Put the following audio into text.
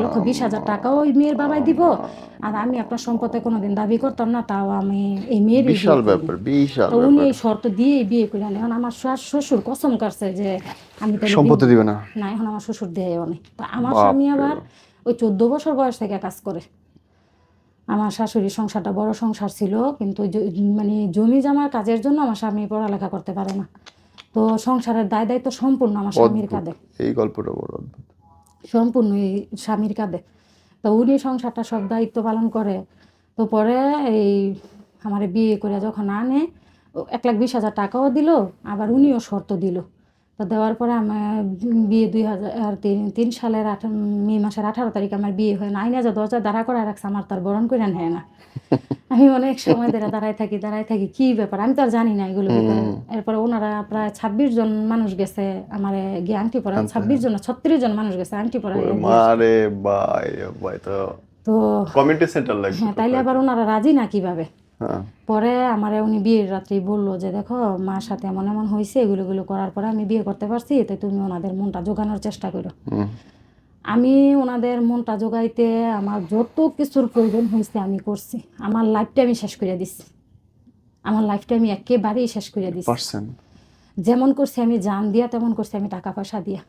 1,20,000 টাকাও ওই মেয়ের বাবাই দিব, আর আমি আপনার সম্পদে কোনোদিন দাবি করতাম না, তাও আমি এই মেয়ের বিশাল ব্যাপার, বিশাল তো উনি ব্যাপার। এই শর্ত দিয়ে বিয়ে করে আনে। এখন আমার শ্বশুর কসম কাটছে যে আমি তাহলে দিব সম্পত্তি দিবে না। না, এখন আমার শ্বশুর দেয়ও নেই। তো আমার বাপ স্বামী রে আবার বাপ। ওই 14 বছর বয়স থেকে কাজ করে। আমার শাশুড়ির সংসারটা বড় সংসার ছিল, কিন্তু মানে জমি জমার কাজের জন্য আমার স্বামী পড়ালেখা করতে পারে না। তো সংসারের দায় দায়িত্ব সম্পূর্ণ আমার স্বামীর অদ্ভুত, কাঁধে, এই গল্পটা বড় অদ্ভুত। সম্পূর্ণ এই স্বামীর কাঁধে। তো উনি সংসারটা সব দায়িত্ব পালন করে। তো পরে এই আমার বিয়ে করে যখন আনে, 1,20,000 টাকাও দিল, আবার উনিও শর্ত দিল। তো দেওয়ার পরে আমার বিয়ে 2003 সালের মে মাসের 18 তারিখ আমার বিয়ে হয় না। আইনা যা দরজা দাঁড়া করে রাখছে, আমার তার বরণ করে নেয় না। আমি অনেক সময় ধরে দাঁড়ায় থাকি কি ব্যাপার, আমি তো আর জানি না এগুলো ভিতরে। এরপরে ওনারা প্রায় 26 জন মানুষ গেছে আমার গিয়ে আংটি পরা, 26 জন না 36 জন মানুষ গেছে আংটি পরা দিয়ে আসতে। মারে ভাই ভাই, তো তো কমিউনিটি সেন্টার লাগবে হ্যাঁ, তো তাইলে আবার কয়েকটা। ওনারা রাজি না কিভাবে? হ্যাঁ। পরে আমার উনি বিয়ের রাত্রেই বললো যে দেখো মার সাথে এমন এমন হয়েছে, এগুলো করার পরে আমি বিয়ে করতে পারছি, তো তুমি ওনাদের মনটা জোগানোর চেষ্টা করো। আমি ওনাদের মনটা জোগাইতে আমার যত কিছুর প্রয়োজন হয়েছে আমি করছি। আমার লাইফটা আমি শেষ করে দিচ্ছি, আমার লাইফটা আমি একেবারেই শেষ করে দিচ্ছি। পারছেন। যেমন করছি আমি জান দিয়া, তেমন করছি আমি টাকা পয়সা দিয়া।